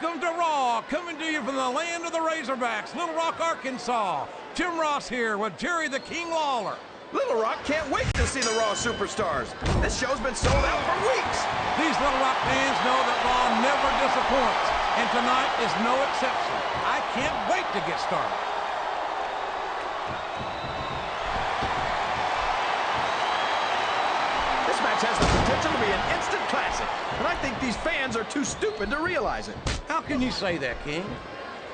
Welcome to Raw, coming to you from the land of the Razorbacks, Little Rock, Arkansas. Tim Ross here with Jerry the King Lawler. Little Rock can't wait to see the Raw Superstars. This show's been sold out for weeks. These Little Rock fans know that Raw never disappoints, and tonight is no exception. I can't wait to get started. This match has the potential to be an instant classic, and I think these fans are too stupid to realize it. How can you say that, King?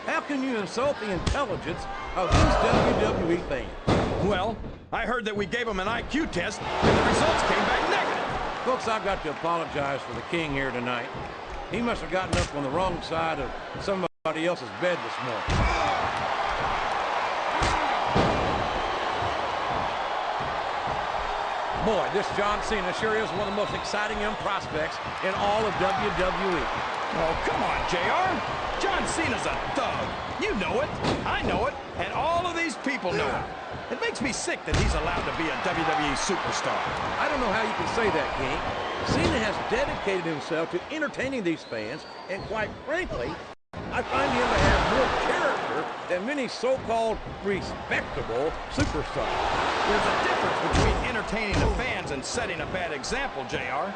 How can you insult the intelligence of these WWE fans? Well, I heard that we gave them an IQ test, and the results came back negative. Folks, I've got to apologize for the King here tonight. He must have gotten up on the wrong side of somebody else's bed this morning. Boy, this John Cena sure is one of the most exciting young prospects in all of WWE. Oh, come on, JR. John Cena's a thug. You know it, I know it, and all of these people know it. It makes me sick that he's allowed to be a WWE superstar. I don't know how you can say that, King. Cena has dedicated himself to entertaining these fans, and quite frankly, I find him to have more character than many so-called respectable superstars. There's a difference between entertaining the fans and setting a bad example, JR.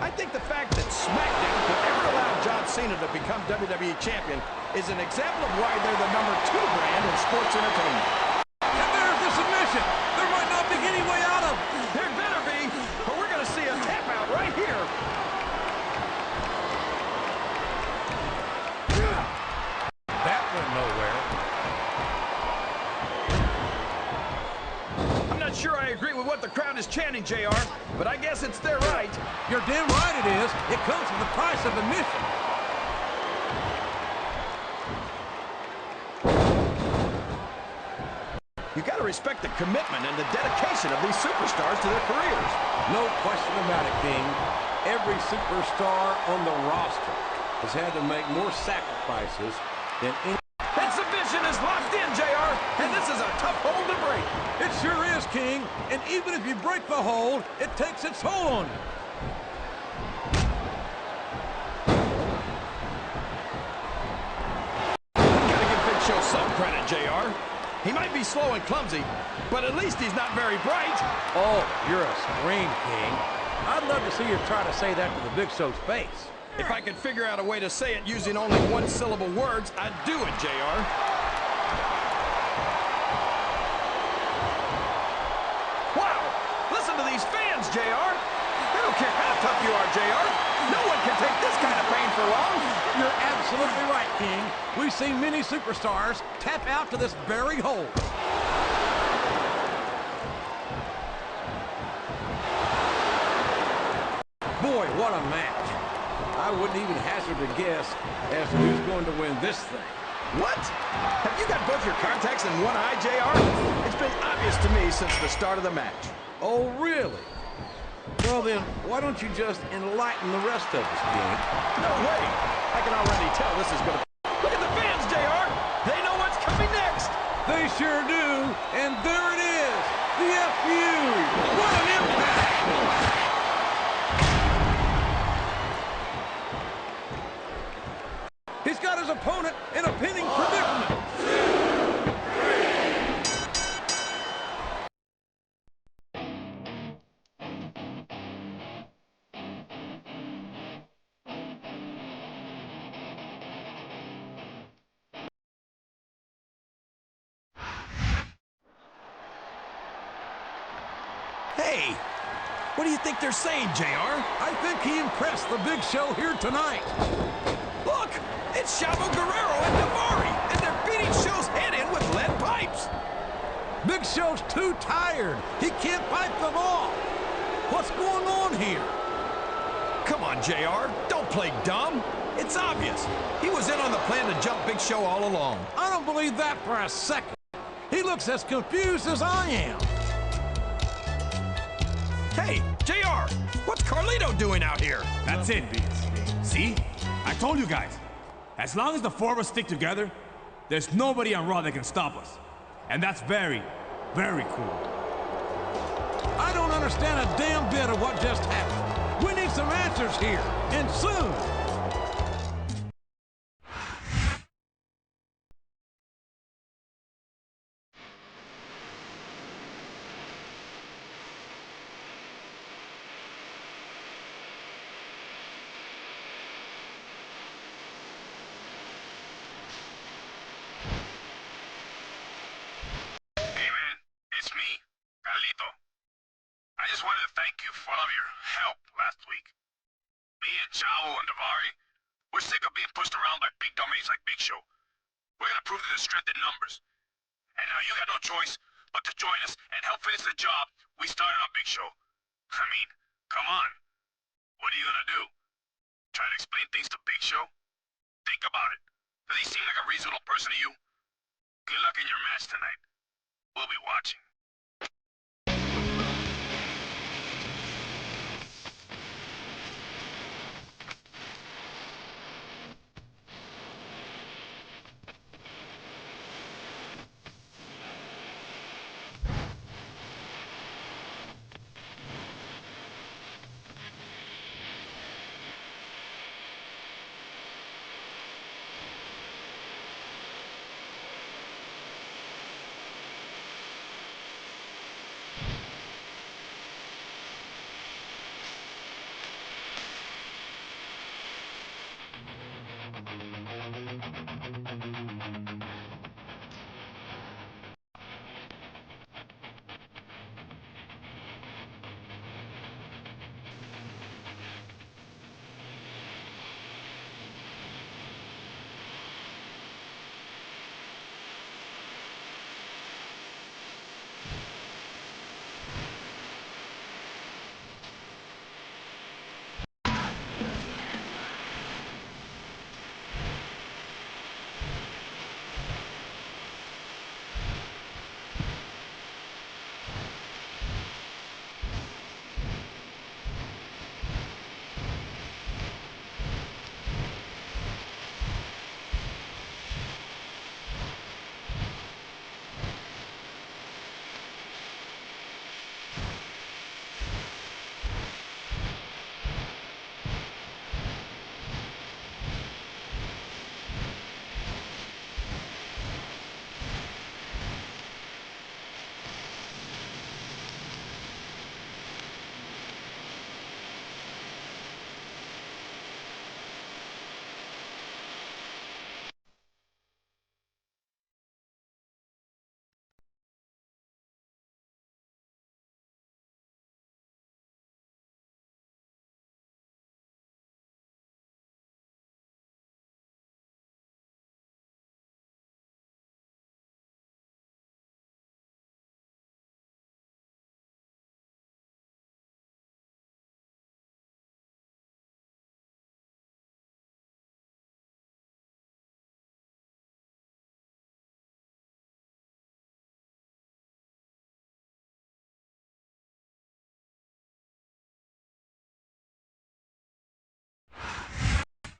I think the fact that Smackdown could ever allow John Cena to become WWE champion is an example of why they're the #2 brand in sports entertainment. And there's the submission. There might not be any way out of it. There better be, or we're going to see a tap out right here. That went nowhere. I'm not sure I agree with what the crowd is chanting, JR, but I guess it's their right. You're damn right it is. It comes with the price of admission. You got to respect the commitment and the dedication of these superstars to their careers. No question about it, King. Every superstar on the roster has had to make more sacrifices than any. That submission is locked in, JR, and this is a tough hold to break. It sure is, King. And even if you break the hold, it takes its toll on you. Gotta give Big Show some credit, JR. He might be slow and clumsy, but at least he's not very bright. Oh, you're a scream, King. I'd love to see you try to say that to the Big Show's face. If I could figure out a way to say it using only one-syllable words, I'd do it, JR. Wow! Listen to these fans, JR. I don't care how tough you are, JR. No one can take this kind of pain for long. You're absolutely right, King. We've seen many superstars tap out to this very hold. Boy, what a match. I wouldn't even hazard a guess as to who's going to win this thing. What? Have you got both your contacts in one eye, JR? It's been obvious to me since the start of the match. Oh, really? Well, then, why don't you just enlighten the rest of us, King? No way. I can already tell this is going to... Look at the fans, JR. They know what's coming next. They sure do. And there it is. The FU. What an impact. He's got his opponent in a pinning predicament. Hey, what do you think they're saying, JR? I think he impressed the Big Show here tonight. Look, it's Chavo Guerrero and Daivari, and they're beating Show's head in with lead pipes. Big Show's too tired. He can't pipe them off. What's going on here? Come on, JR, don't play dumb. It's obvious. He was in on the plan to jump Big Show all along. I don't believe that for a second. He looks as confused as I am. Hey, JR, what's Carlito doing out here? That's it, Vince. See? I told you guys. As long as the four of us stick together, there's nobody on Raw that can stop us. And that's very, very cool. I don't understand a damn bit of what just happened. We need some answers here, and soon. thank you for all of your help last week. Me and Chavo and Davari, we're sick of being pushed around by big dummies like Big Show. We're gonna prove to the strength in numbers. And now you got no choice but to join us and help finish the job we started on Big Show. I mean, come on. What are you gonna do? Try to explain things to Big Show? Think about it. Does he seem like a reasonable person to you? Good luck in your match tonight. We'll be watching.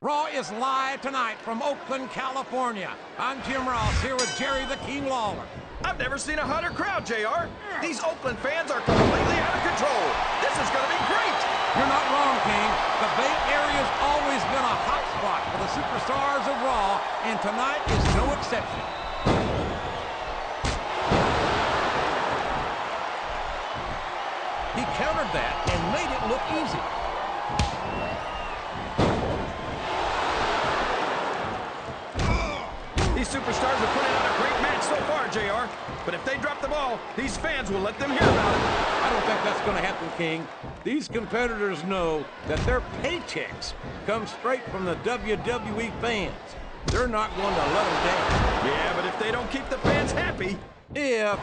Raw is live tonight from Oakland, California. I'm Jim Ross here with Jerry the King Lawler. I've never seen a hotter crowd, JR. These Oakland fans are completely out of control. This is going to be great. You're not wrong, King. The Bay Area's always been a hot spot for the superstars of Raw, and tonight is no exception. He countered that and made it look easy. These superstars are putting on a great match so far, JR. But if they drop the ball, these fans will let them hear about it. I don't think that's going to happen, King. These competitors know that their paychecks come straight from the WWE fans. They're not going to let them down. Yeah, but if they don't keep the fans happy... If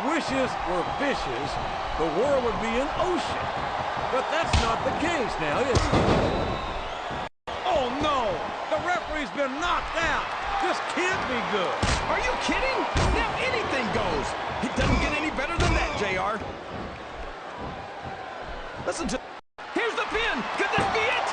wishes were fishes, the world would be an ocean. But that's not the case now, is it? Oh, no! The referee's been knocked out! This can't be good! Are you kidding? Now anything goes! It doesn't get any better than that, JR. Listen to... Here's the pin! Could this be it?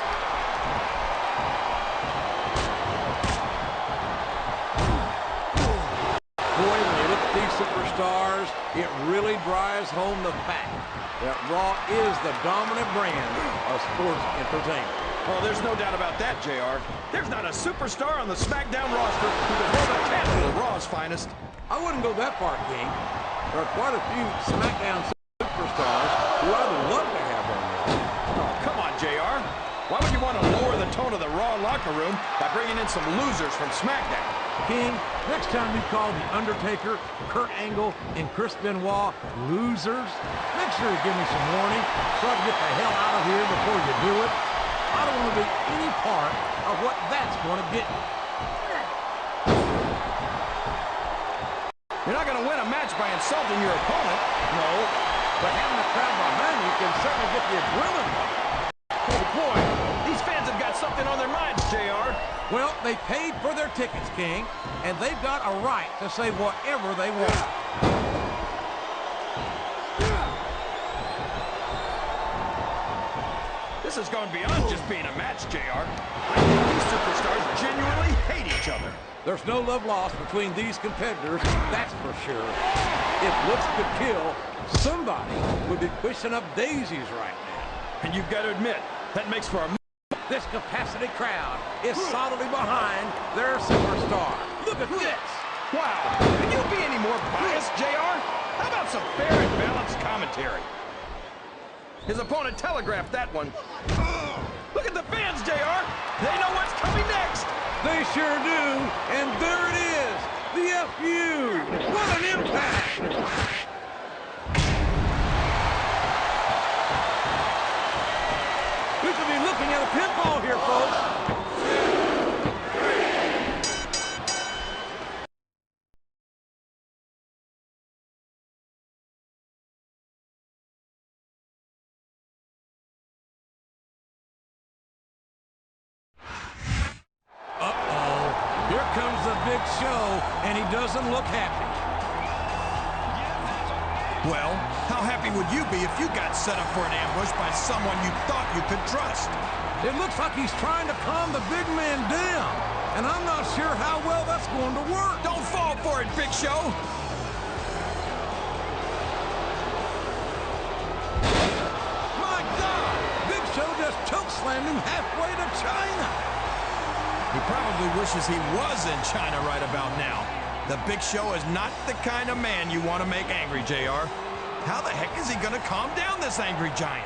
Boy, when you look at these superstars, it really drives home the fact that Raw is the dominant brand of sports entertainment. Oh, there's no doubt about that, JR. There's not a superstar on the Smackdown roster who can hold a candle to Raw's finest. I wouldn't go that far, King. There are quite a few Smackdown superstars who I would love to have on Raw. Oh, come on, JR. Why would you want to lower the tone of the Raw locker room by bringing in some losers from SmackDown? King, next time we call The Undertaker, Kurt Angle, and Chris Benoit losers, make sure you give me some warning so I can get the hell out of here before you do it. I don't want to be any part of what that's going to get me. You're not going to win a match by insulting your opponent. No, but having a crowd behind you can certainly get the adrenaline going. Oh, boy. These fans have got something on their minds, JR. Well, they paid for their tickets, King, and they've got a right to say whatever they want. This is going beyond just being a match, JR. I think these superstars genuinely hate each other. There's no love lost between these competitors, that's for sure. If looks could kill, somebody would be pushing up daisies right now. And you've got to admit, that makes for a... This capacity crowd is solidly behind their superstar. Look at this. Wow. Can you be any more biased, JR? How about some fair and balanced commentary? His opponent telegraphed that one. Look at the fans, JR. They know what's coming next. They sure do. And there it is. The FU. What an impact. We could be looking at a pinfall here, folks. Uh-oh. Here comes the Big Show, and he doesn't look happy. Well, how happy would you be if you got set up for an ambush by someone you thought you could trust? It looks like he's trying to calm the big man down, and I'm not sure how well that's going to work. Don't fall for it, Big Show! My God! Big Show just choke-slammed him halfway to China. He probably wishes he was in China right about now. The Big Show is not the kind of man you want to make angry, JR. How the heck is he going to calm down this angry giant?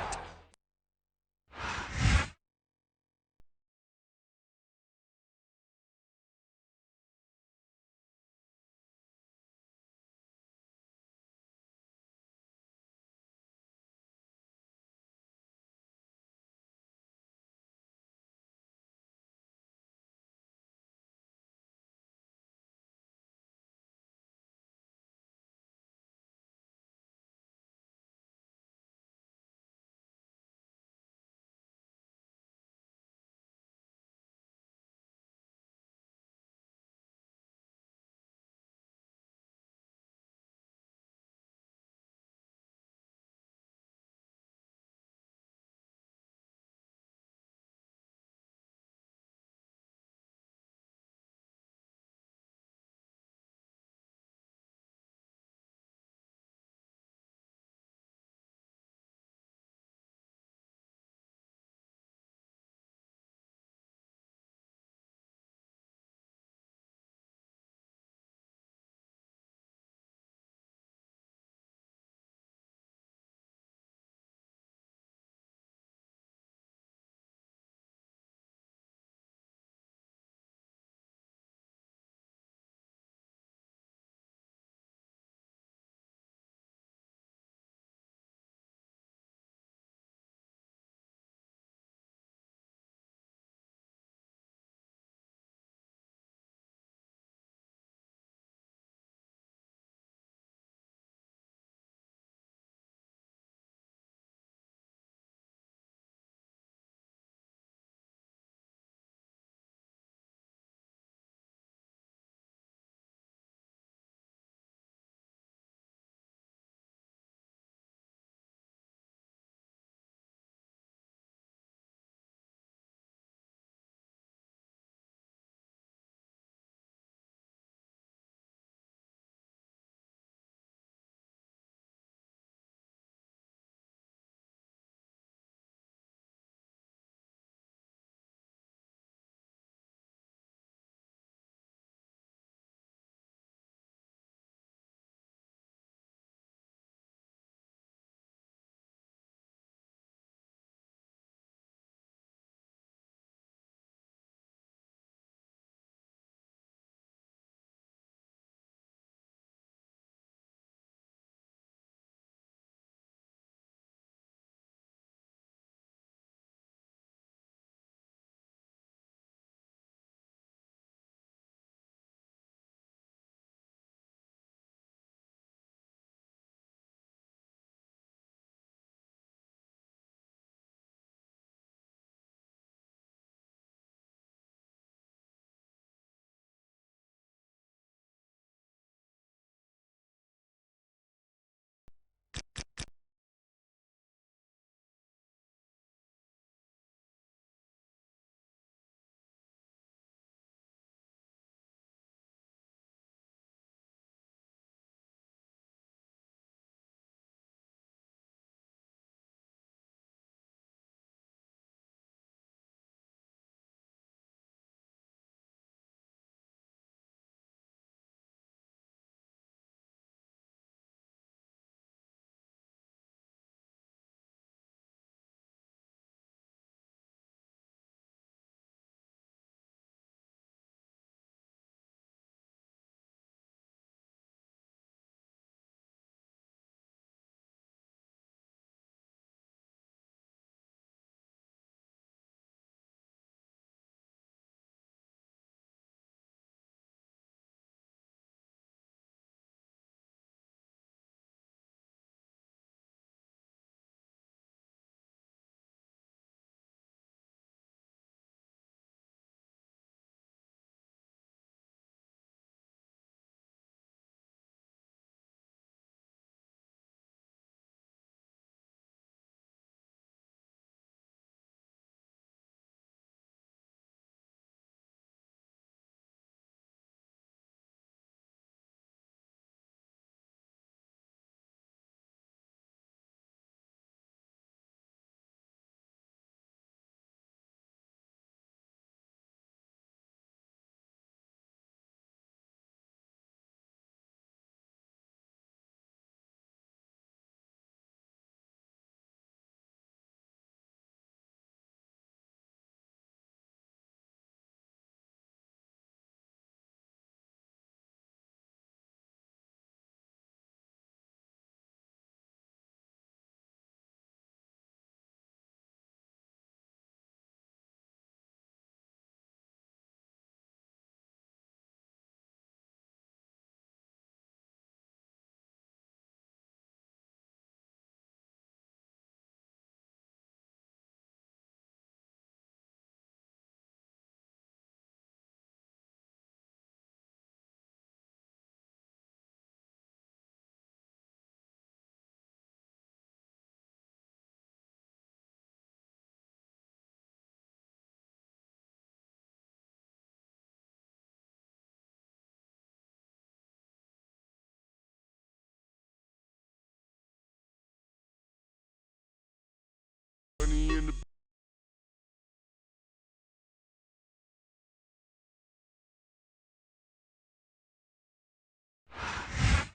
money in the...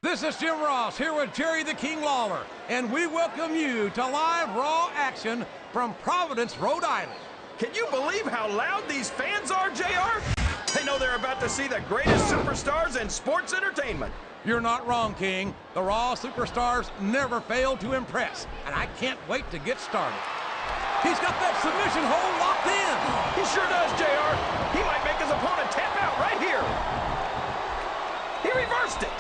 This is Jim Ross here with Jerry the King Lawler, and we welcome you to live Raw action from Providence, Rhode Island. Can you believe how loud these fans are, JR? They know they're about to see the greatest superstars in sports entertainment. You're not wrong, King. The Raw superstars never fail to impress, and I can't wait to get started. He's got that submission hold locked in. He sure does, JR. He might make his opponent tap out right here. He reversed it.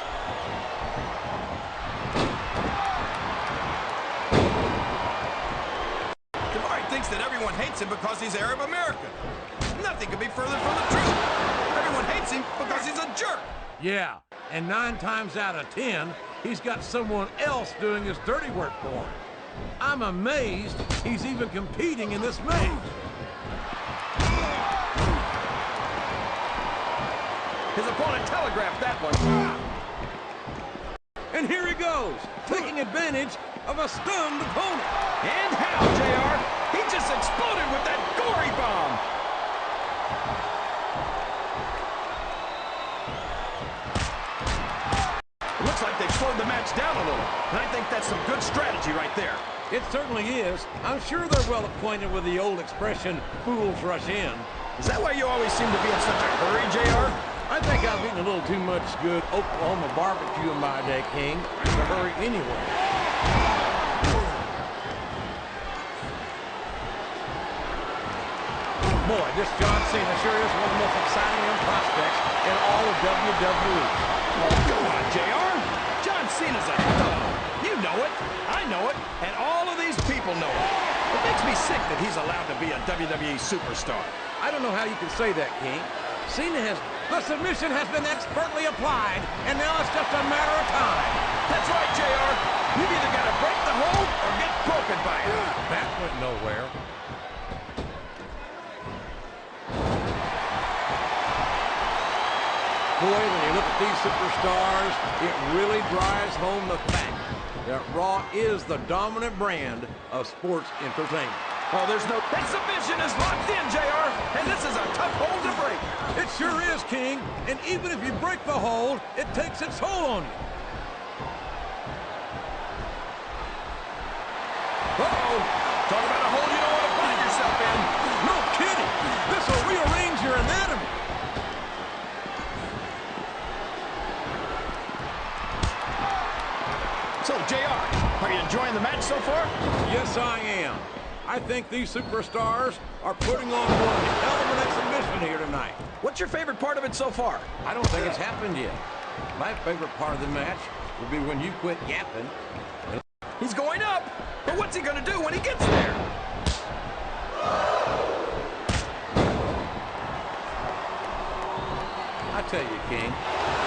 Thinks that everyone hates him because he's Arab American. Nothing could be further from the truth. Everyone hates him because he's a jerk. Yeah, and 9 times out of 10, he's got someone else doing his dirty work for him. I'm amazed he's even competing in this match. His opponent telegraphed that one. And here he goes, taking advantage of a stunned opponent. And how, JR? He just exploded with that gory bomb. It looks like they've slowed the match down a little, and I think that's some good strategy right there. It certainly is. I'm sure they're well acquainted with the old expression, fools rush in. Is that why you always seem to be in such a hurry, JR? I think I've eaten a little too much good Oklahoma barbecue in my day, King. I'm in a hurry anyway. Boy, this John Cena sure is one of the most exciting young prospects in all of WWE. Oh, come on, JR. John Cena's a thug. You know it, I know it, and all of these people know it. It makes me sick that he's allowed to be a WWE superstar. I don't know how you can say that, King. The submission has been expertly applied, and now it's just a matter of time. That's right, JR. You've either got to break the hold or get broken by it. That went nowhere. Boy, when you look at these superstars, it really drives home the fact that Raw is the dominant brand of sports entertainment. Oh, there's no... That submission is locked in, JR, and this is a tough hold to break. It sure is, King, and even if you break the hold, it takes its toll on you. Uh-oh. Talk about a hole you don't want to find yourself in. No kidding. This will rearrange your anatomy. So, JR, are you enjoying the match so far? Yes, I am. I think these superstars are putting on one hell of an exhibition here tonight. What's your favorite part of it so far? I don't think it's happened yet. My favorite part of the match will be when you quit yapping. He's going up, but what's he going to do when he gets there? I tell you, King,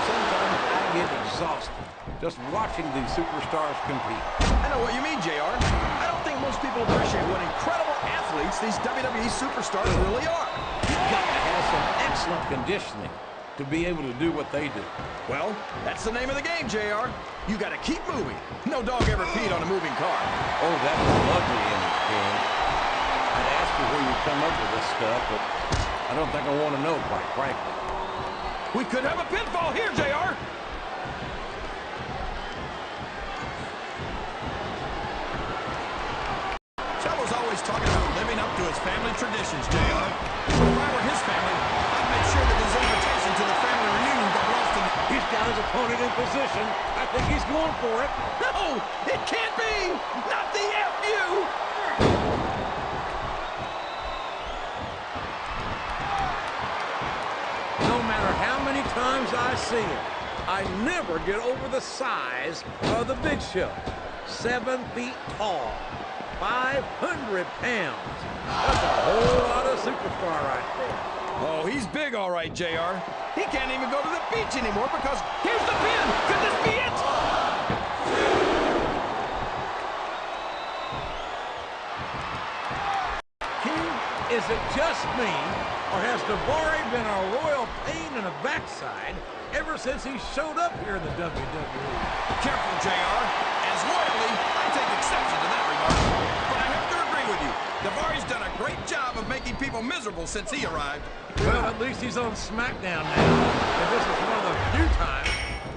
sometimes I get exhausted just watching these superstars compete. I know what you mean, JR. I don't think most people appreciate what incredible athletes these WWE superstars really are. You've got to have some excellent conditioning to be able to do what they do. Well, that's the name of the game, JR. You got to keep moving. No dog ever peed on a moving car. Oh, that's a lovely image, King. I'd ask you where you come up with this stuff, but I don't think I want to know, quite frankly. We could have a pinfall here, JR. Chavo's always talking about living up to his family traditions, JR. If I were his family, I'd make sure that his invitation to the family reunion got lost in... He's got his opponent in position. I think he's going for it. No! It can't be! Not the F.U.! No matter how many times I see him, I never get over the size of the Big Show. 7 feet tall, 500 pounds. That's a whole lot of superstar right there. Oh, he's big all right, JR. He can't even go to the beach anymore because here's the pin! Could this be it? King, is it just me, or has Daivari been a royal pain in the backside ever since he showed up here in the WWE? Careful, JR. As royally, I take exception to that remark. But I have to agree with you. Daivari's done a great job of making people miserable since he arrived. Well, at least he's on Smackdown now. And this is one of the few times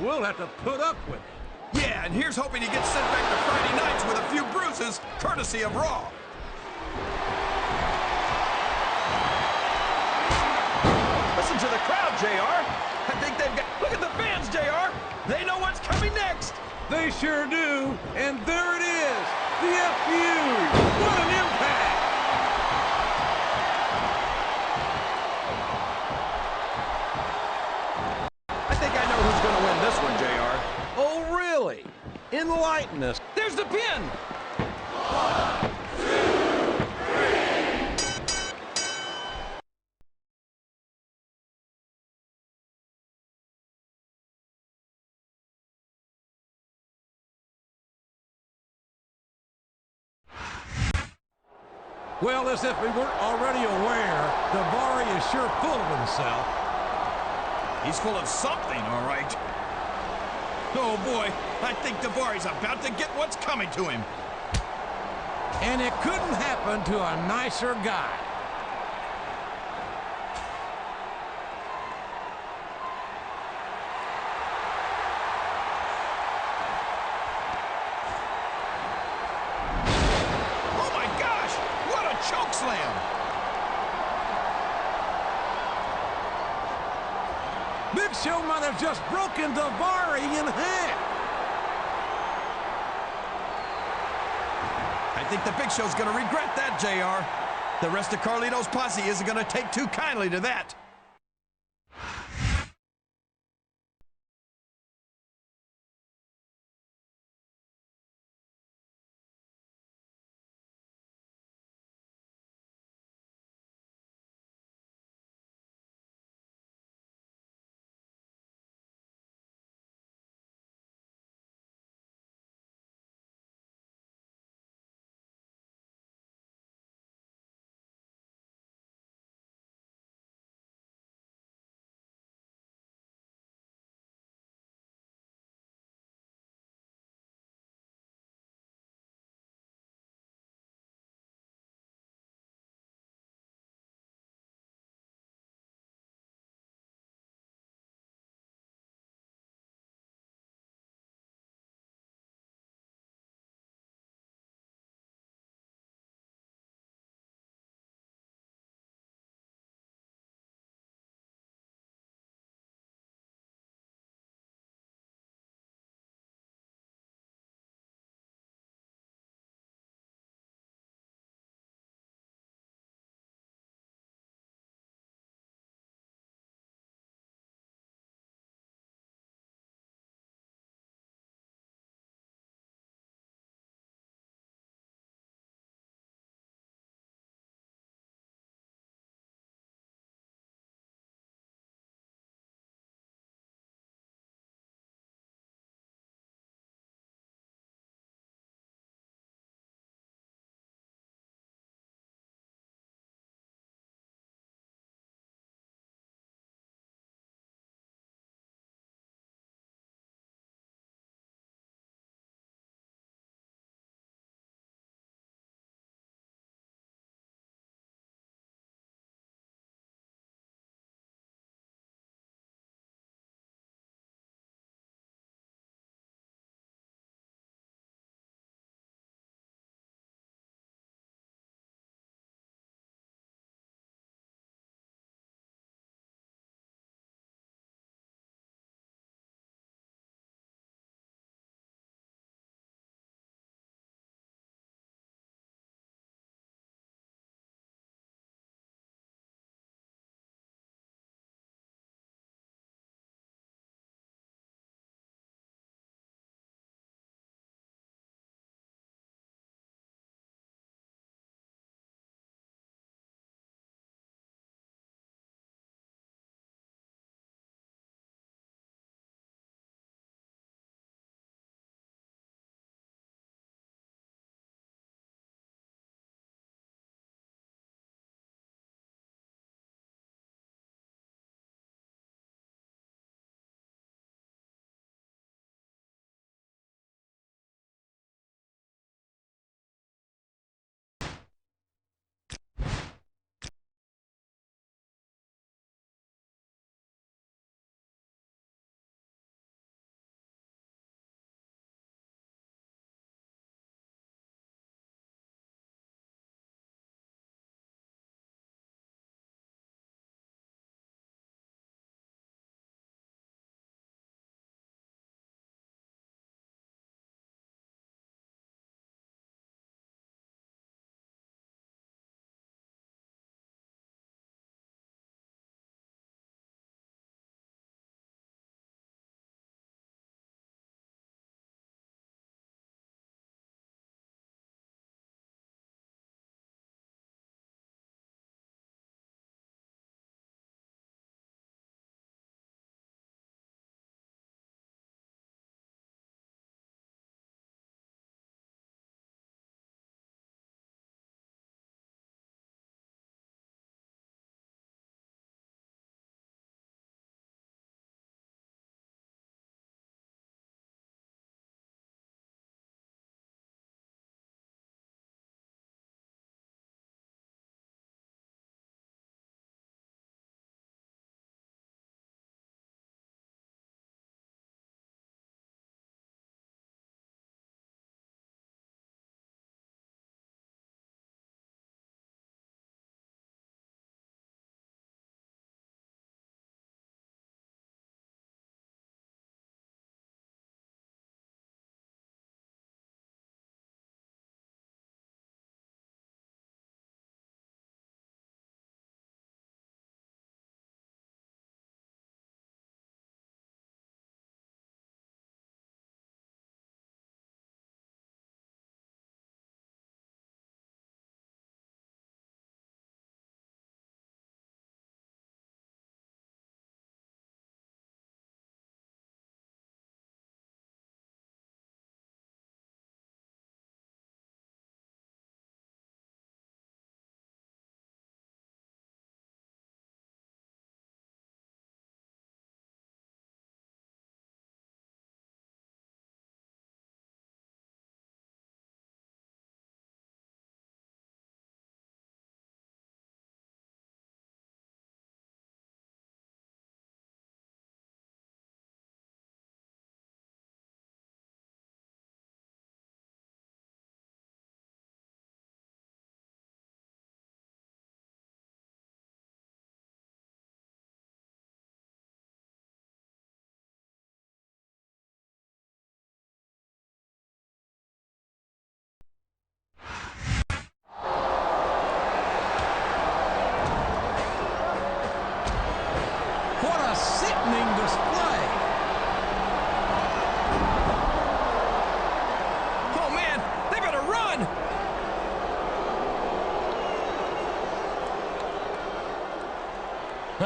we'll have to put up with it. Yeah, and here's hoping he gets sent back to Friday nights with a few bruises, courtesy of Raw. Listen to the crowd, JR. I think they've got... Look at the fans, JR. They know what's coming next. They sure do. And there it is. The FU. What an impact. I think I know who's going to win this one, JR. Oh, really? Enlighten us. There's the pin. Well, as if we weren't already aware, Daivari is sure full of himself. He's full of something, all right. Oh, boy. I think Daivari's about to get what's coming to him. And it couldn't happen to a nicer guy. Oh, my gosh! What a choke slam! Big Show might have just broken Daivari in half. I think the Big Show's going to regret that, JR. The rest of Carlito's posse isn't going to take too kindly to that.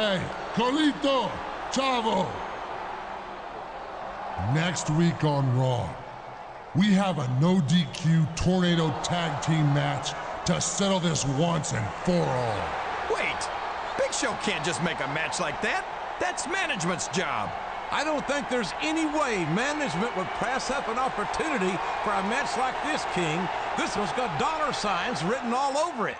Hey, Colito, Chavo. Next week on Raw, we have a no DQ tornado tag team match to settle this once and for all. Wait, Big Show can't just make a match like that. That's management's job. I don't think there's any way management would pass up an opportunity for a match like this, King. This one's got dollar signs written all over it.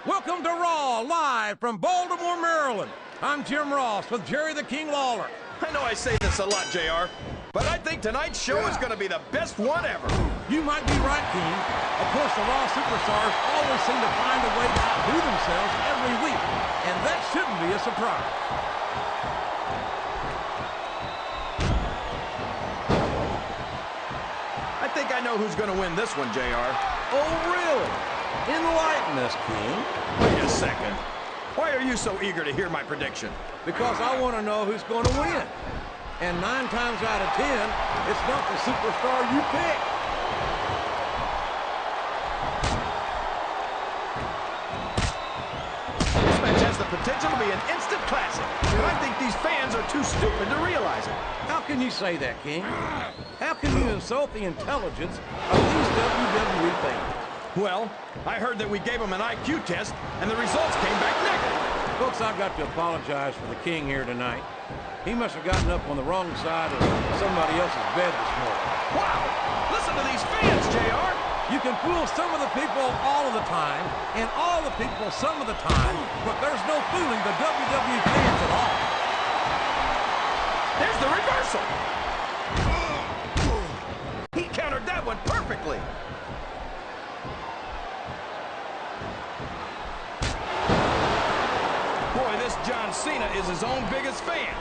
Welcome to Raw, live from Baltimore, Maryland. I'm Jim Ross with Jerry the King Lawler. I know I say this a lot, JR, but I think tonight's show is going to be the best one ever. You might be right, King. Of course, the Raw superstars always seem to find a way to outdo themselves every week, and that shouldn't be a surprise. I think I know who's going to win this one, JR. Oh, really? Enlighten us, King. Wait a second. Why are you so eager to hear my prediction? Because I want to know who's going to win. And 9 times out of 10, it's not the superstar you pick. This match has the potential to be an instant classic, and I think these fans are too stupid to realize it. How can you say that, King? How can you insult the intelligence of these WWE fans? Well, I heard that we gave them an IQ test, and the results came back negative. Folks, I've got to apologize for the King here tonight. He must have gotten up on the wrong side of somebody else's bed this morning. Wow! Listen to these fans, JR! You can fool some of the people all of the time, and all the people some of the time, but there's no fooling the WWE fans at all. There's the reversal! He countered that one perfectly. Boy, this John Cena is his own biggest fan.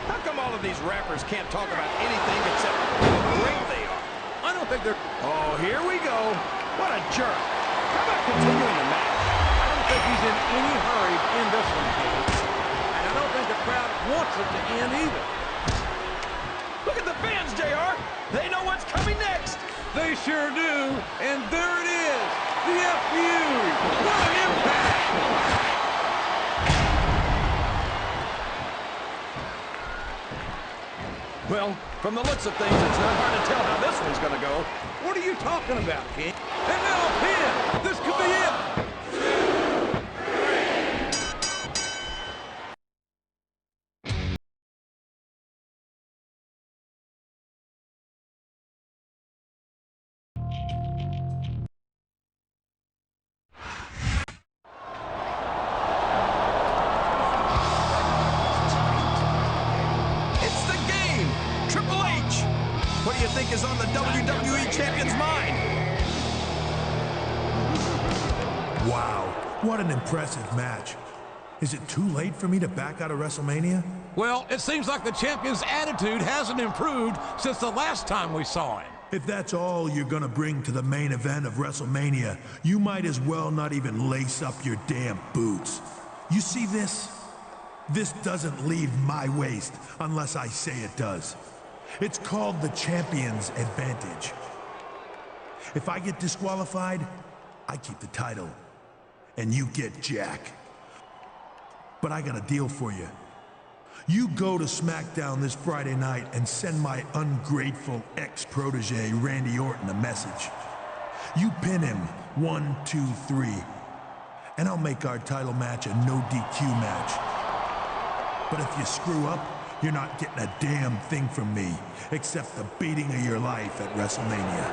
How come all of these rappers can't talk about anything except how great they are? I don't think they're... Oh, here we go. What a jerk. How about continuing the match? I don't think he's in any hurry in this one, King. And I don't think the crowd wants it to end either. Look at the fans, JR. They know what's coming next. They sure do. And there it is. The FU. What an impact. Well, from the looks of things, it's not hard to tell how this one's going to go. What are you talking about, King? And now a pin. This could be it. What do you think is on the WWE Champion's mind? Wow, what an impressive match. Is it too late for me to back out of WrestleMania? Well, it seems like the champion's attitude hasn't improved since the last time we saw him. If that's all you're gonna bring to the main event of WrestleMania, you might as well not even lace up your damn boots. You see this? This doesn't leave my waist unless I say it does. It's called the champion's advantage. If I get disqualified, I keep the title, and you get Jack. But I got a deal for you. You go to Smackdown this Friday night and send my ungrateful ex-protege Randy Orton a message. You pin him 1, 2, 3, and I'll make our title match a no DQ match. But if you screw up, you're not getting a damn thing from me, except the beating of your life at WrestleMania.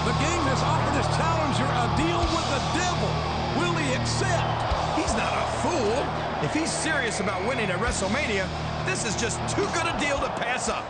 The game has offered his challenger a deal with the devil. Will he accept? He's not a fool. If he's serious about winning at WrestleMania, this is just too good a deal to pass up.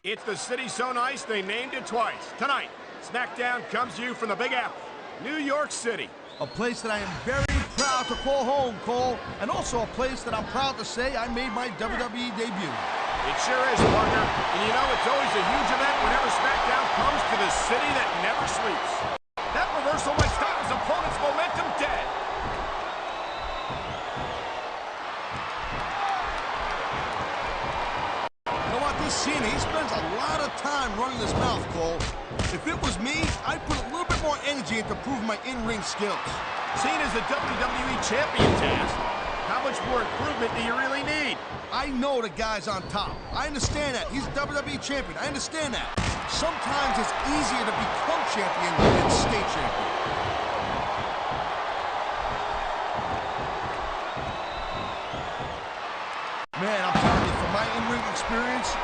It's the city so nice they named it twice. Tonight, Smackdown comes to you from the Big Apple, New York City. A place that I am very proud to call home, Cole, and also a place that I'm proud to say I made my WWE debut. It sure is, partner. And you know, it's always a huge event whenever Smackdown comes to the city that never sleeps. That reversal might stop his opponent's momentum dead. You know what, this Cena, he spends a lot of time running his mouth, Cole. If it was me, I'd put a little bit more energy into proving my in-ring skills. Cena's the WWE champion, Taz. How much more improvement do you really need? I know the guy's on top. I understand that. He's a WWE champion. I understand that. Sometimes it's easier to become champion than stay champion. Man, I'm telling you, from my in-ring experience,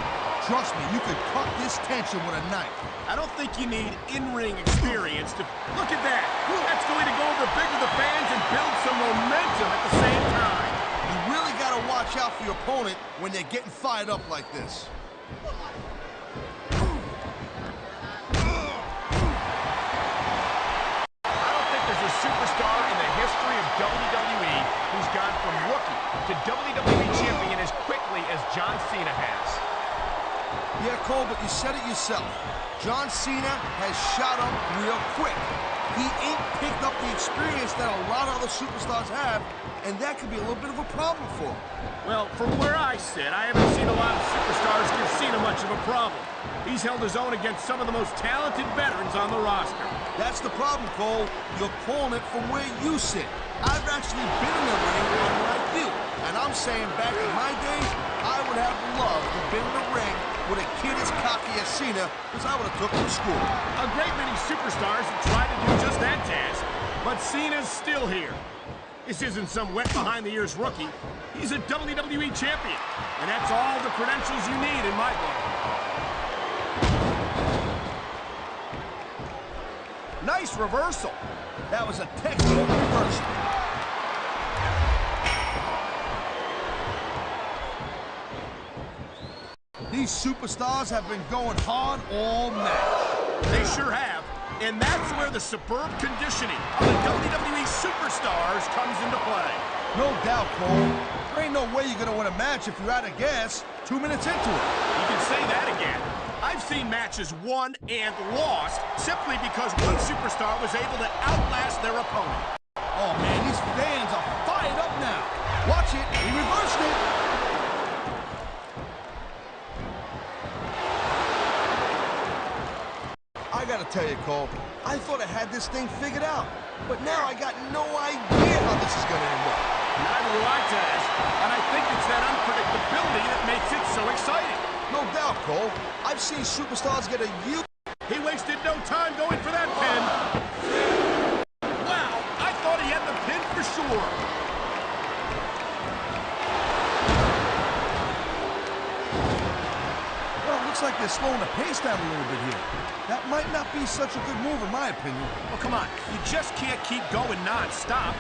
trust me, you could cut this tension with a knife. I don't think you need in-ring experience to... Look at that! That's going to go over big with the fans and build some momentum at the same time. You really got to watch out for your opponent when they're getting fired up like this. I don't think there's a superstar in the history of WWE who's gone from rookie to WWE champion as quickly as John Cena has. Yeah, Cole, but you said it yourself. John Cena has shot up real quick. He ain't picked up the experience that a lot of other superstars have, and that could be a little bit of a problem for him. Well, from where I sit, I haven't seen a lot of superstars give Cena much of a problem. He's held his own against some of the most talented veterans on the roster. That's the problem, Cole. You're calling it from where you sit. I've actually been in the ring like you, and I'm saying back in my days, I would have loved to have been in the ring with a kid as cocky as Cena, because I would have took him to school. A great many superstars have tried to do just that, Taz, but Cena's still here. This isn't some wet behind-the-ears rookie. He's a WWE champion, and that's all the credentials you need in my book. Nice reversal. That was a textbook reversal. These superstars have been going hard all match. They sure have. And that's where the superb conditioning of the WWE superstars comes into play. No doubt, Cole. There ain't no way you're going to win a match if you're out of gas 2 minutes into it. You can say that again. I've seen matches won and lost simply because one superstar was able to outlast their opponent. Oh, man, these fans are fired up now. Watch it. He reversed it. I gotta tell you, Cole, I thought I had this thing figured out, but now I got no idea how this is gonna end up. Neither do I, Taz, and I think it's that unpredictability that makes it so exciting. No doubt, Cole. I've seen superstars get a huge... He wasted no time going for that pin. Wow, I thought he had the pin for sure. Well, it looks like they're slowing the pace down a little bit here. That might not be such a good move, in my opinion. Well, come on. You just can't keep going non-stop.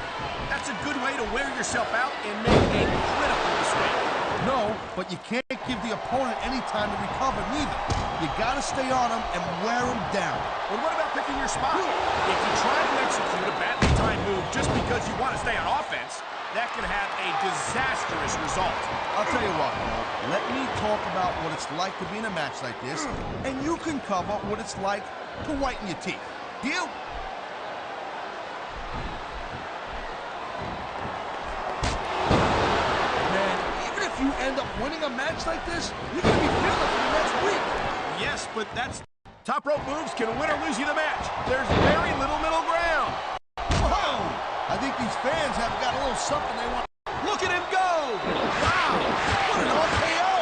That's a good way to wear yourself out and make a critical mistake. No, but you can't give the opponent any time to recover, neither. You gotta stay on him and wear him down. Well, what about picking your spot? If you try to execute a badly timed move just because you want to stay on offense, that can have a disastrous result. I'll tell you what, Cole. Let me talk about what it's like to be in a match like this, and you can cover what it's like to whiten your teeth. Deal? Man, even if you end up winning a match like this, you're gonna be feeling it for the next week. Yes, but that's... Top rope moves can win or lose you the match. There's very little middle ground. Whoa! I think these fans have got a little something they want. Look at him go! Wow! What an RKO!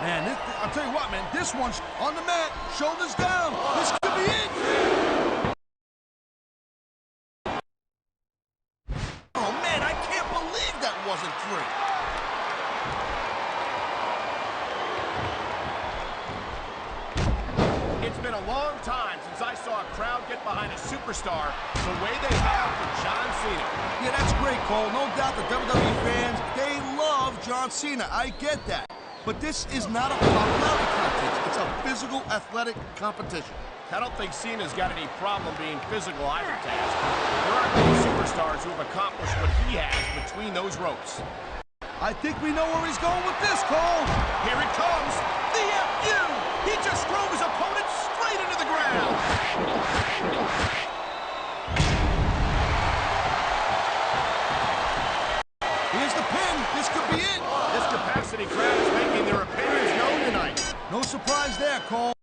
Man, I'll tell you what, man. This one's on the mat, shoulders down. This could be it. Oh, man, I can't believe that wasn't 3. It's been a long time since I saw a crowd get behind a superstar the way they have for John Cena. Yeah, that's great, Cole. No doubt the WWE fans, they love John Cena. I get that. But this is not a popularity contest. It's a physical, athletic competition. I don't think Cena's got any problem being physical either, Taz. There aren't many superstars who have accomplished what he has between those ropes. I think we know where he's going with this, Cole. Here it comes. The FU! He just drove his opponent straight into the ground. Here's the pin. This could be it. This capacity crowd is making their opinions known tonight. No surprise there, Cole.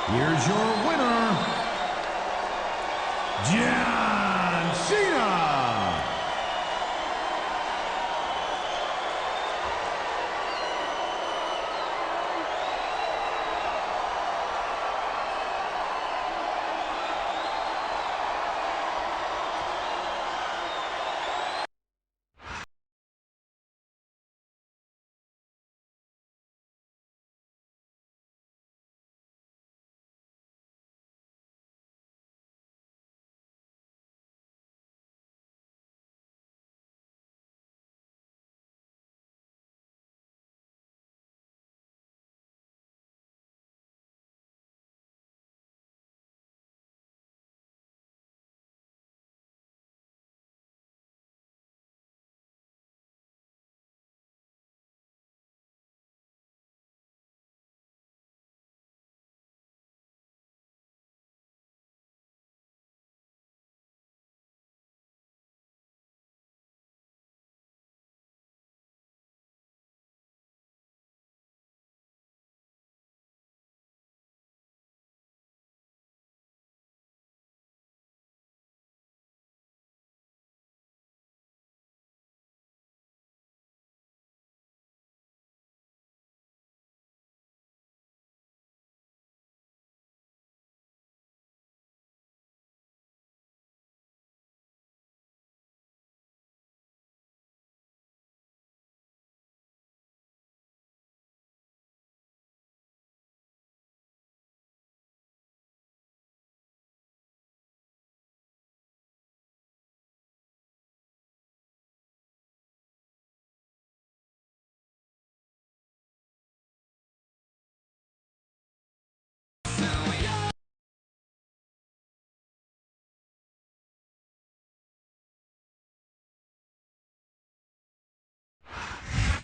Here's your winner, John Cena.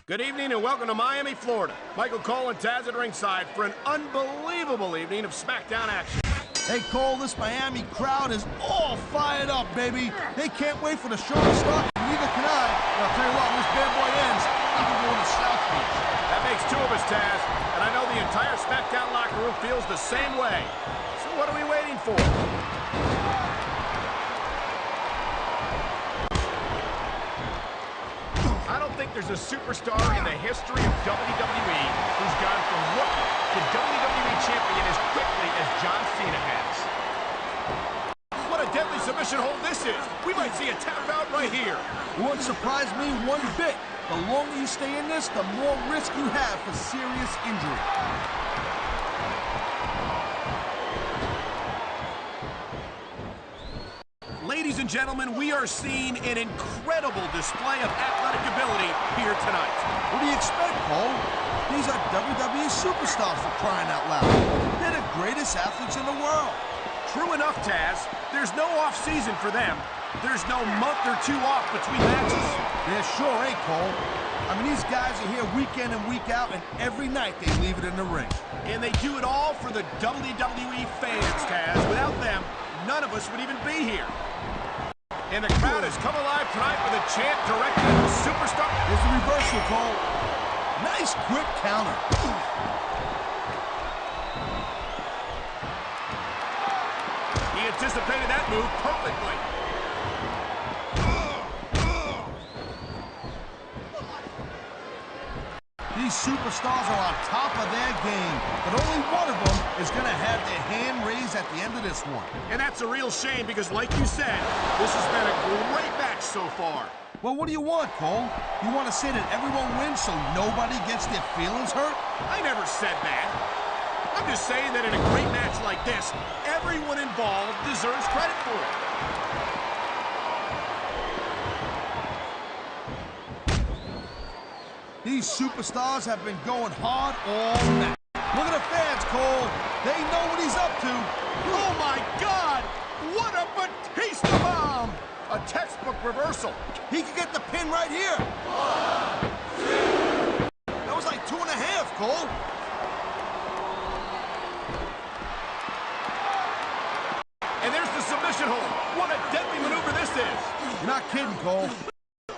Good evening and welcome to Miami, Florida. Michael Cole and Taz at ringside for an unbelievable evening of Smackdown action. Hey, Cole, this Miami crowd is all fired up, baby. They can't wait for the show to start. Neither can I. But I'll tell you what, when this bad boy ends, I'm going to South Beach. That makes two of us, Taz. And I know the entire Smackdown locker room feels the same way. So what are we waiting for? I don't think there's a superstar in the history of WWE who's gone from rookie to WWE champion as quickly as John Cena has. What a deadly submission hold this is. We might see a tap out right here. It won't surprise me one bit. The longer you stay in this, the more risk you have for serious injury. Ladies and gentlemen, we are seeing an incredible display of athletic ability here tonight. What do you expect, Cole? These are WWE superstars for crying out loud. They're the greatest athletes in the world. True enough, Taz. There's no off-season for them. There's no month or two off between matches. There sure ain't, Cole. I mean, these guys are here week in and week out, and every night they leave it in the ring. And they do it all for the WWE fans, Taz. Without them, none of us would even be here. And the crowd has come alive tonight with a chant directed at the superstar. Here's the reversal, Cole. Nice quick counter. He anticipated that move perfectly. These superstars are on top of their game, but only one of them is going to have their hand raised at the end of this one. And that's a real shame because, like you said, this has been a great match so far. Well, what do you want, Cole? You want to say that everyone wins so nobody gets their feelings hurt? I never said that. I'm just saying that in a great match like this, everyone involved deserves credit for it. These superstars have been going hard all match. Look at the fans, Cole. They know what he's up to. Oh, my God! What a Batista bomb! A textbook reversal. He could get the pin right here. That was like 2.5, Cole. And there's the submission hold. What a deadly maneuver this is. You're not kidding, Cole.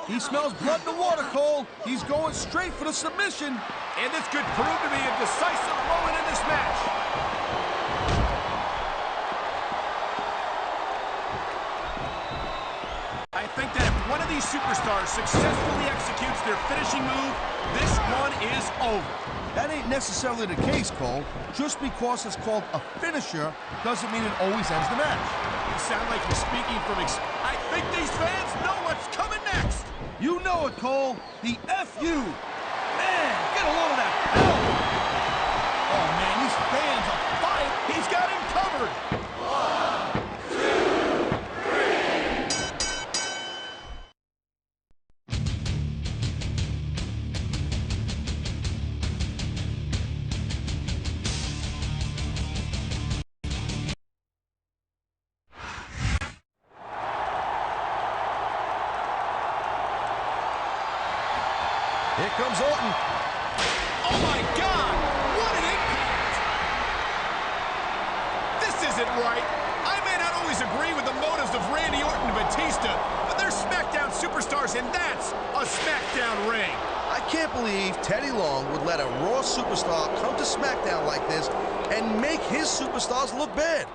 He smells blood in the water, Cole. He's going straight for the submission. And this could prove to be a decisive moment in this match. I think that if one of these superstars successfully executes their finishing move, this one is over. That ain't necessarily the case, Cole. Just because it's called a finisher doesn't mean it always ends the match. You sound like you're speaking from I think these fans know what's coming next. You know it, Cole. The F.U. Man, get a load of that power. Oh, man, these fans are fire. He's got him covered. Here comes Orton. Oh, my God! What an impact! This isn't right. I may not always agree with the motives of Randy Orton and Batista, but they're SmackDown superstars, and that's a SmackDown ring. I can't believe Teddy Long would let a Raw superstar come to SmackDown like this and make his superstars look bad.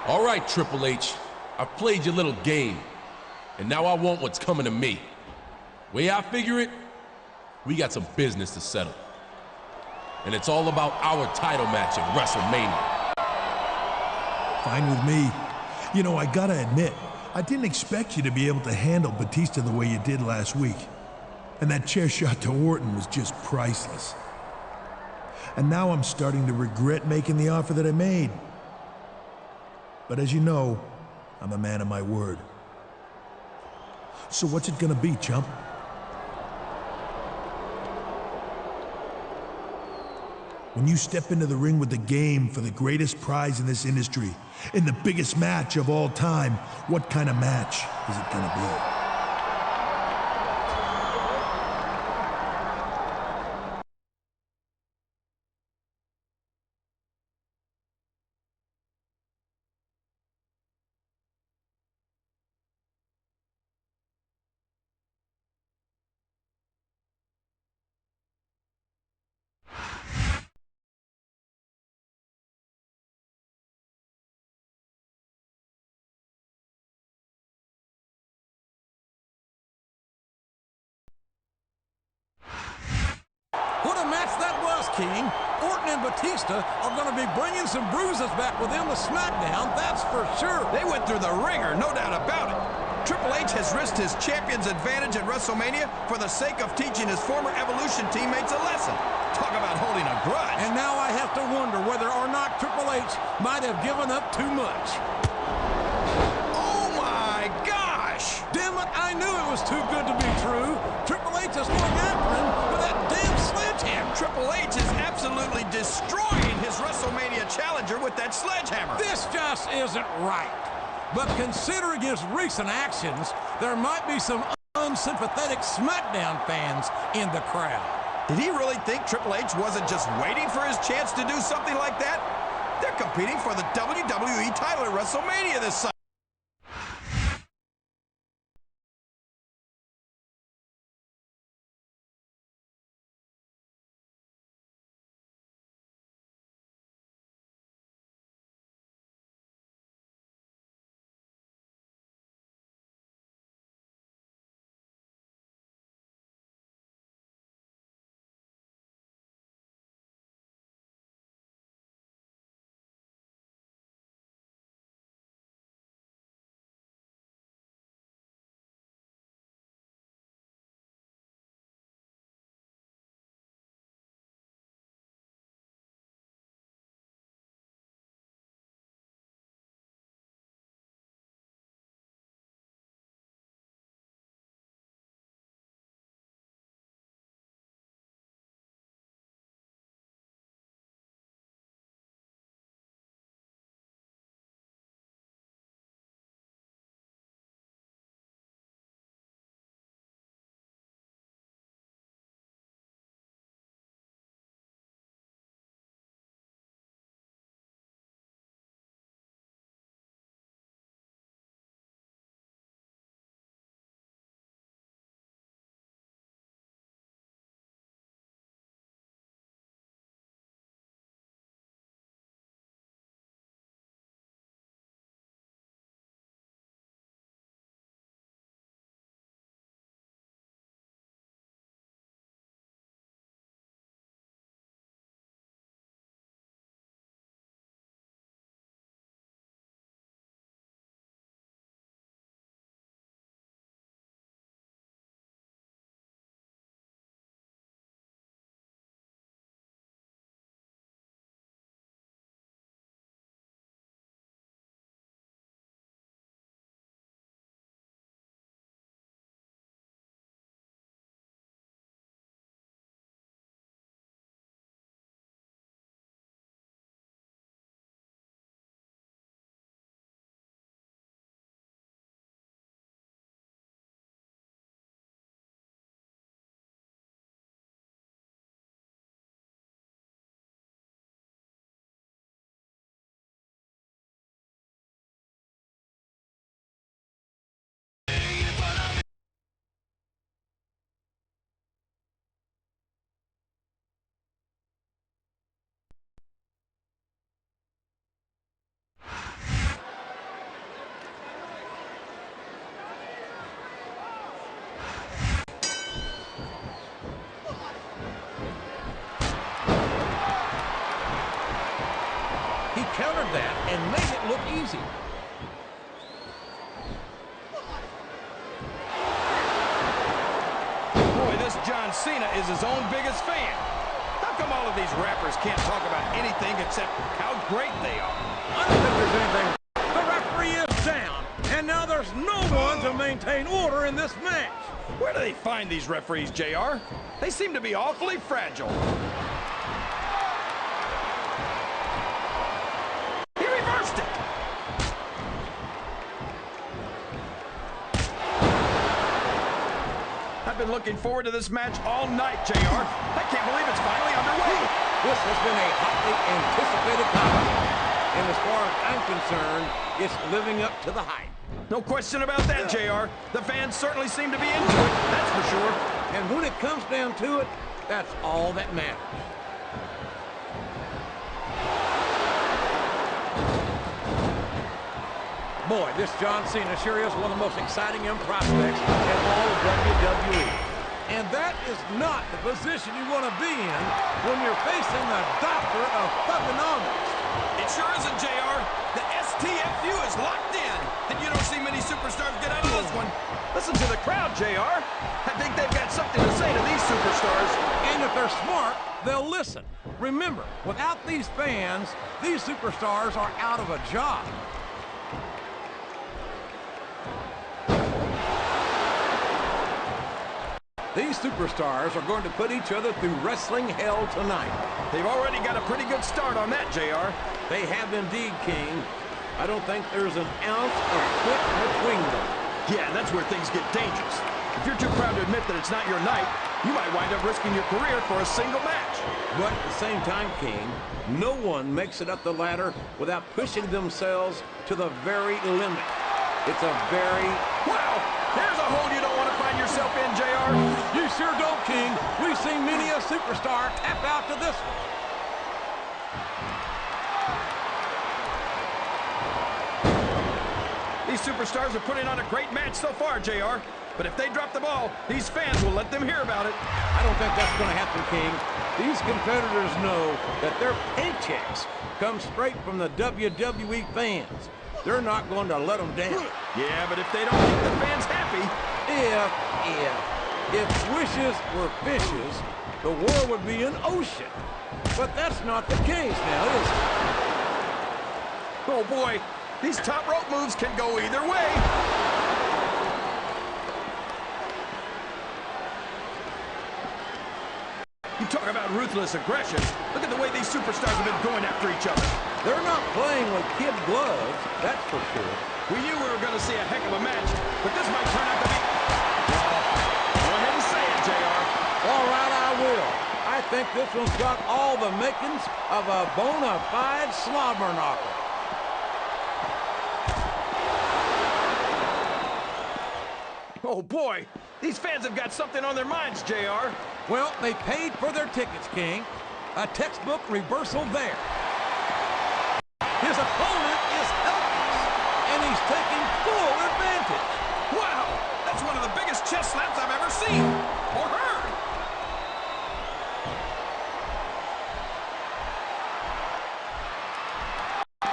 All right, Triple H, I've played your little game, and now I want what's coming to me. Way I figure it, we got some business to settle. And it's all about our title match at WrestleMania. Fine with me. You know, I gotta admit, I didn't expect you to be able to handle Batista the way you did last week. And that chair shot to Orton was just priceless. And now I'm starting to regret making the offer that I made. But as you know, I'm a man of my word. So what's it gonna be, chump? When you step into the ring with the game for the greatest prize in this industry, in the biggest match of all time, what kind of match is it gonna be? What a match that was, King. Orton and Batista are going to be bringing some bruises back with them to SmackDown, that's for sure. They went through the ringer, no doubt about it. Triple H has risked his champion's advantage at WrestleMania for the sake of teaching his former Evolution teammates a lesson. Talk about holding a grudge. And now I have to wonder whether or not Triple H might have given up too much. Oh my gosh! Damn it, I knew it was too good to be true. Triple H is going after him with that damn sledgehammer. Triple H is absolutely destroying his WrestleMania challenger with that sledgehammer. This just isn't right. But considering his recent actions, there might be some unsympathetic SmackDown fans in the crowd. Did he really think Triple H wasn't just waiting for his chance to do something like that? They're competing for the WWE title at WrestleMania this Sunday. Countered that and made it look easy. Boy, this John Cena is his own biggest fan. How come all of these rappers can't talk about anything except how great they are? I don't think there's anything. The referee is down, and now there's no one to maintain order in this match. Where do they find these referees, JR? They seem to be awfully fragile. I've been looking forward to this match all night, JR. I can't believe it's finally underway. This has been a hotly anticipated contest, and as far as I'm concerned, it's living up to the hype. No question about that, JR. The fans certainly seem to be into it, that's for sure. And when it comes down to it, that's all that matters. Boy, this John Cena sure is one of the most exciting young prospects in all of WWE. And that is not the position you want to be in when you're facing the doctor of thugonomics. It sure isn't, JR. The STFU is locked in, and you don't see many superstars get out of this one. Listen to the crowd, JR. I think they've got something to say to these superstars. And if they're smart, they'll listen. Remember, without these fans, these superstars are out of a job. These superstars are going to put each other through wrestling hell tonight. They've already got a pretty good start on that, JR. They have indeed, King. I don't think there's an ounce of quit between them. Yeah, that's where things get dangerous. If you're too proud to admit that it's not your night, you might wind up risking your career for a single match. But at the same time, King, no one makes it up the ladder without pushing themselves to the very limit. It's a very... Wow! There's a hole you don't want to find yourself in, JR. You sure don't, King. We've seen many a superstar tap out to this one. These superstars are putting on a great match so far, JR. But if they drop the ball, these fans will let them hear about it. I don't think that's going to happen, King. These competitors know that their paychecks come straight from the WWE fans. They're not going to let them down. Yeah, but if they don't keep the fans happy... If wishes were fishes, the world would be an ocean. But that's not the case now, is it? Oh, boy. These top rope moves can go either way. You talk about ruthless aggression. Look at the way these superstars have been going after each other. They're not playing with kid gloves, that's for sure. We knew we were going to see a heck of a match, but this might turn out to be... Go ahead and say it, JR. All right, I will. I think this one's got all the makings of a bona fide slobber knocker. Oh, boy. These fans have got something on their minds, JR. Well, they paid for their tickets, King. A textbook reversal there. His opponent is helpless, and he's taking full advantage. Wow! That's one of the biggest chest slaps I've ever seen. Or heard.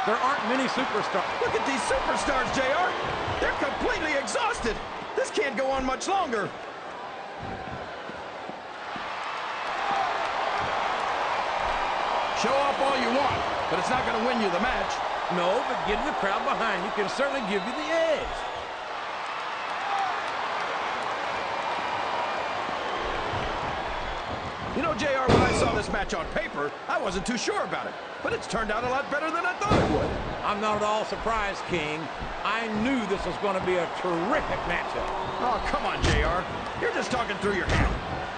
There aren't many superstars. Look at these superstars, JR. They're completely exhausted. This can't go on much longer. Show off all you want, but it's not going to win you the match. No, but getting the crowd behind you can certainly give you the edge. You know, JR, when I saw this match on paper, I wasn't too sure about it. But it's turned out a lot better than I thought it would. I'm not at all surprised, King. I knew this was going to be a terrific matchup. Oh, come on, JR. You're just talking through your hat.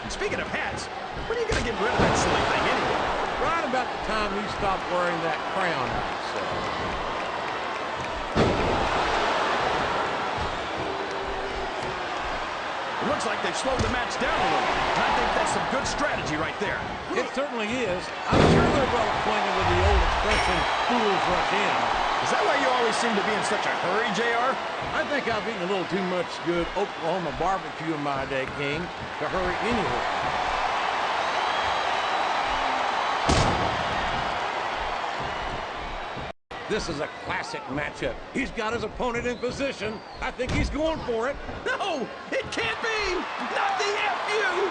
And speaking of hats, when are you going to get rid of that silly thing anyway? Right about the time you stop wearing that crown, I'd say. It looks like they've slowed the match down a little. And I think that's some good strategy right there. It certainly is. I'm sure they're well acquainted with the old expression, fools rush in. Is that why you always seem to be in such a hurry, JR? I think I've eaten a little too much good Oklahoma barbecue in my day, King, to hurry anywhere. This is a classic matchup. He's got his opponent in position. I think he's going for it. No, it can't be! Not the FU!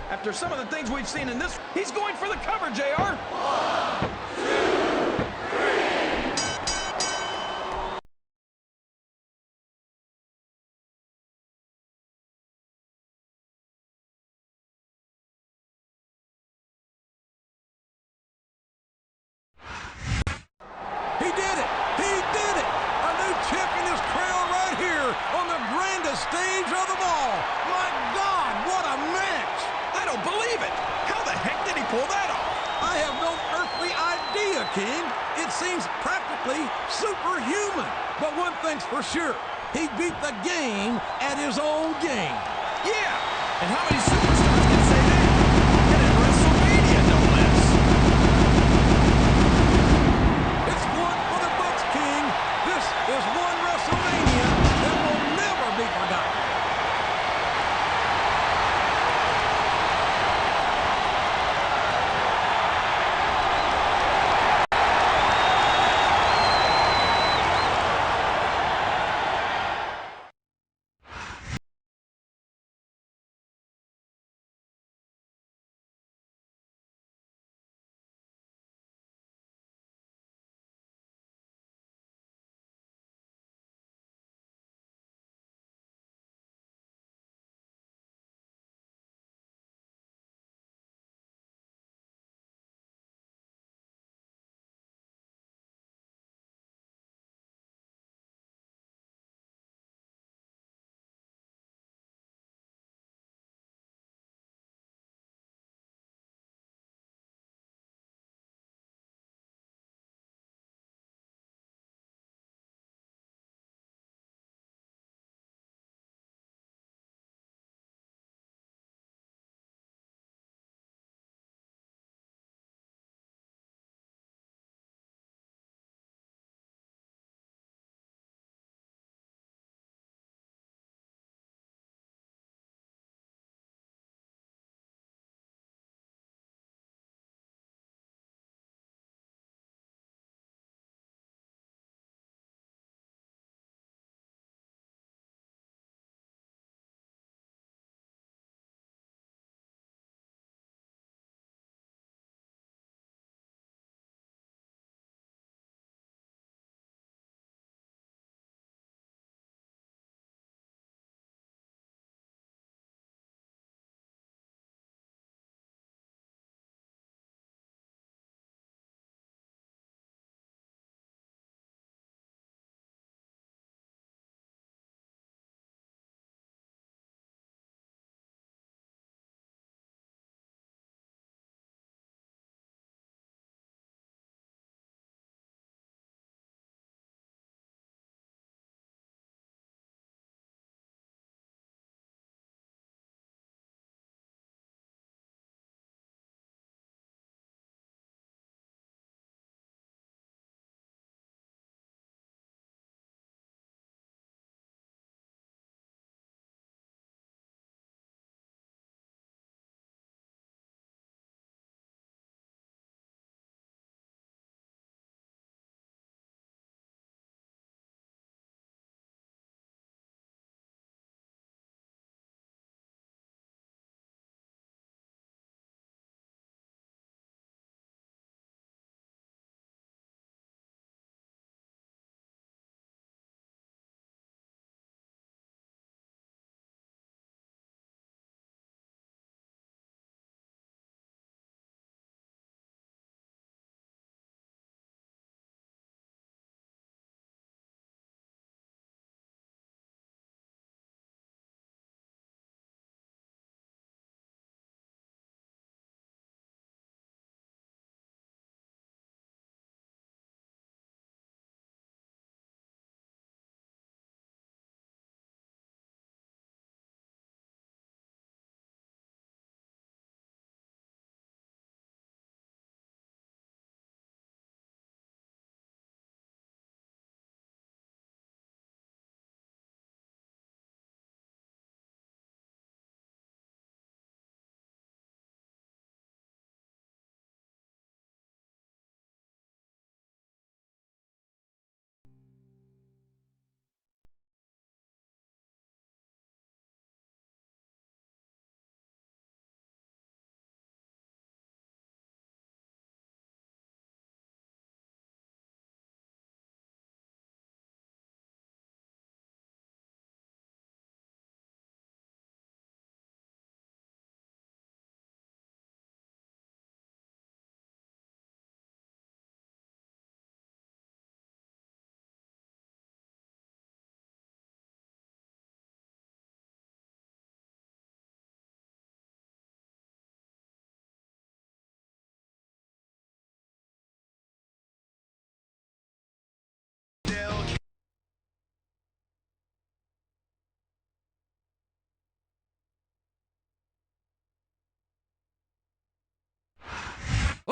After some of the things we've seen in this, he's going for the cover, JR. 1, 2, 3. He did it! He did it! A new champion is crowned right here on the grandest stage of them all. My God, what a match! I don't believe it! How the heck did he pull that off? I have no earthly idea, King. It seems practically superhuman. But one thing's for sure, he beat the game at his own game. Yeah! And how many superstars can say that? And at WrestleMania, no less! It's one for the books, King. This is one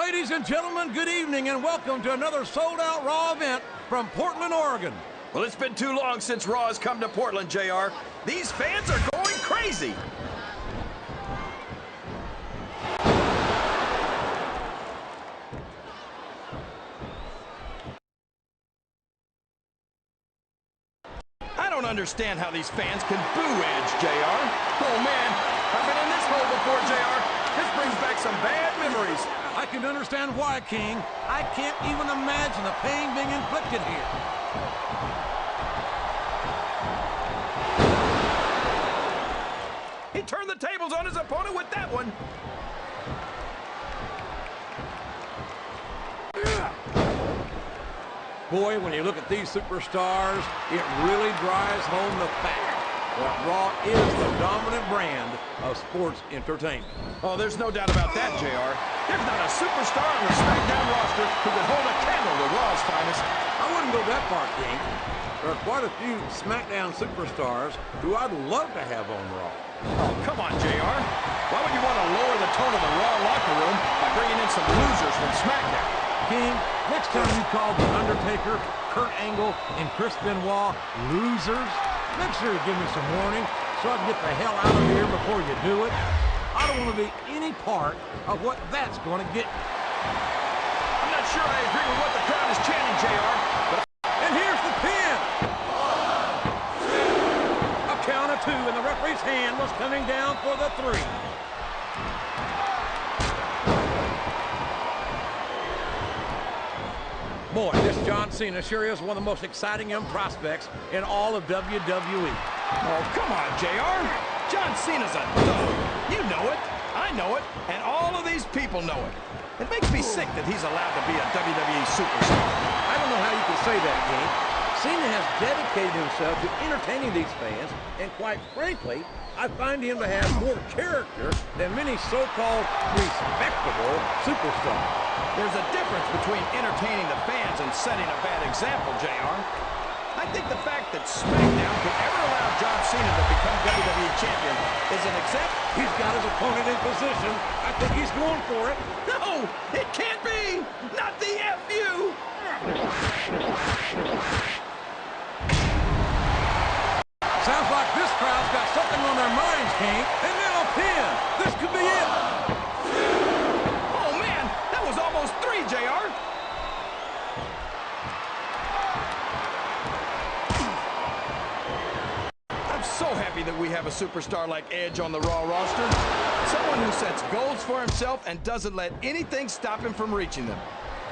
Ladies and gentlemen, good evening and welcome to another sold-out Raw event from Portland, Oregon. Well, it's been too long since Raw has come to Portland, JR. These fans are going crazy. I don't understand how these fans can boo Edge, JR. Oh, man, I've been in this hole before, JR. This brings back some bad memories. I can understand why, King. I can't even imagine the pain being inflicted here. He turned the tables on his opponent with that one. Boy, when you look at these superstars, it really drives home the fact that Raw is the dominant brand of sports entertainment. Oh, there's no doubt about that, JR. There's not a superstar on the Smackdown roster who could hold a candle to Raw's finest. I wouldn't go that far, King. There are quite a few Smackdown superstars who I'd love to have on Raw. Oh, come on, JR. Why would you want to lower the tone of the Raw locker room by bringing in some losers from Smackdown? King, next time you call The Undertaker, Kurt Angle, and Chris Benoit losers, make sure you give me some warning so I can get the hell out of here before you do it. I don't want to be any part of what that's going to get. I'm not sure I agree with what the crowd is chanting, JR, but... And here's the pin! A count of 2, and the referee's hand was coming down for the 3. Boy, this John Cena sure is one of the most exciting young prospects in all of WWE. Oh, come on, JR. John Cena's a dog. You know it, I know it, and all of these people know it. It makes me sick that he's allowed to be a WWE superstar. I don't know how you can say that, King. Cena has dedicated himself to entertaining these fans, and quite frankly, I find him to have more character than many so-called respectable superstars. There's a difference between entertaining the fans and setting a bad example, JR. I think the fact that Smackdown could ever allow John Cena to become WWE champion is an example. He's got his opponent in position. I think he's going for it. No, it can't be. Not the FU. Sounds like this crowd's got something on their minds, King. And now a pin. This could be it. Oh, man, that was almost 3, JR. I'm so happy that we have a superstar like Edge on the Raw roster. Someone who sets goals for himself and doesn't let anything stop him from reaching them.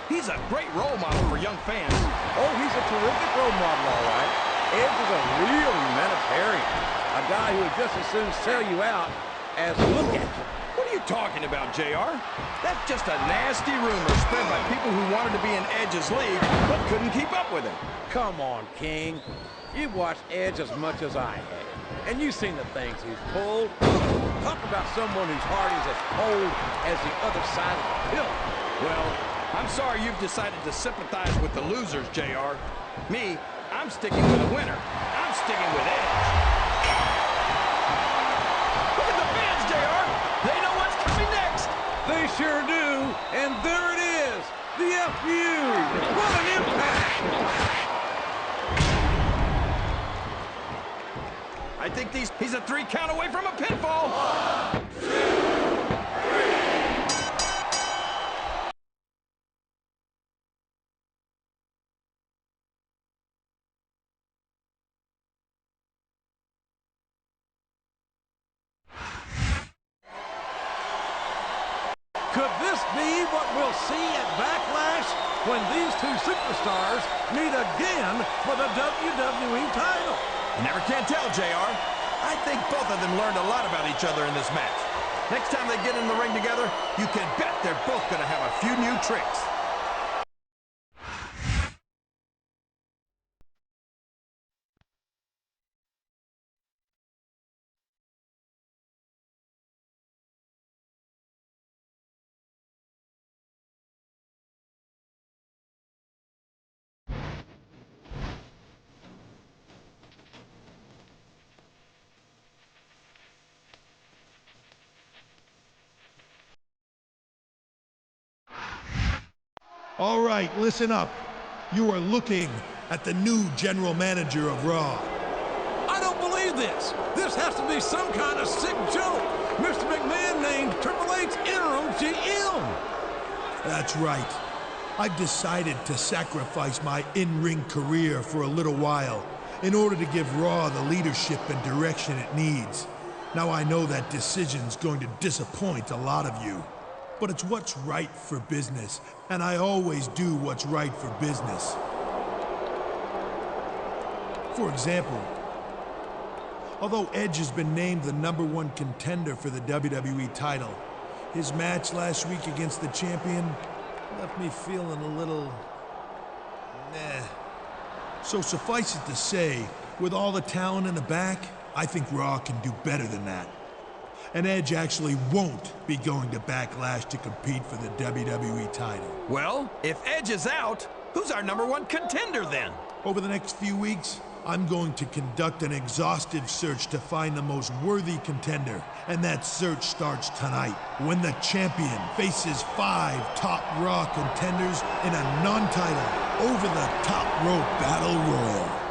He's a great role model for young fans. Oh, he's a terrific role model, all right. Edge is a real humanitarian. A guy who would just as soon sell you out as look at you. What are you talking about, JR? That's just a nasty rumor spread by people who wanted to be in Edge's league but couldn't keep up with him. Come on, King. You've watched Edge as much as I have. And you've seen the things he's pulled. Talk about someone whose heart is as cold as the other side of the pillar. Well, I'm sorry you've decided to sympathize with the losers, JR. Me, I'm sticking with a winner. I'm sticking with Edge. Look at the fans, JR. They know what's coming next. They sure do. And there it is. The FU. What an impact. I think he's a 3 count away from a pinfall. Could this be what we'll see at Backlash when these two superstars meet again for the WWE title? You never can tell, JR. I think both of them learned a lot about each other in this match. Next time they get in the ring together, you can bet they're both going to have a few new tricks. All right, listen up. You are looking at the new general manager of Raw. I don't believe this. This has to be some kind of sick joke. Mr. McMahon named Triple H interim GM. That's right. I've decided to sacrifice my in-ring career for a little while in order to give Raw the leadership and direction it needs. Now I know that decision's going to disappoint a lot of you, but it's what's right for business, and I always do what's right for business. For example, although Edge has been named the #1 contender for the WWE title, his match last week against the champion left me feeling a little... meh. So suffice it to say, with all the talent in the back, I think Raw can do better than that. And Edge actually won't be going to Backlash to compete for the WWE title. Well, if Edge is out, who's our #1 contender then? Over the next few weeks, I'm going to conduct an exhaustive search to find the most worthy contender, and that search starts tonight, when the champion faces 5 top Raw contenders in a non-title, over-the-top rope battle royal.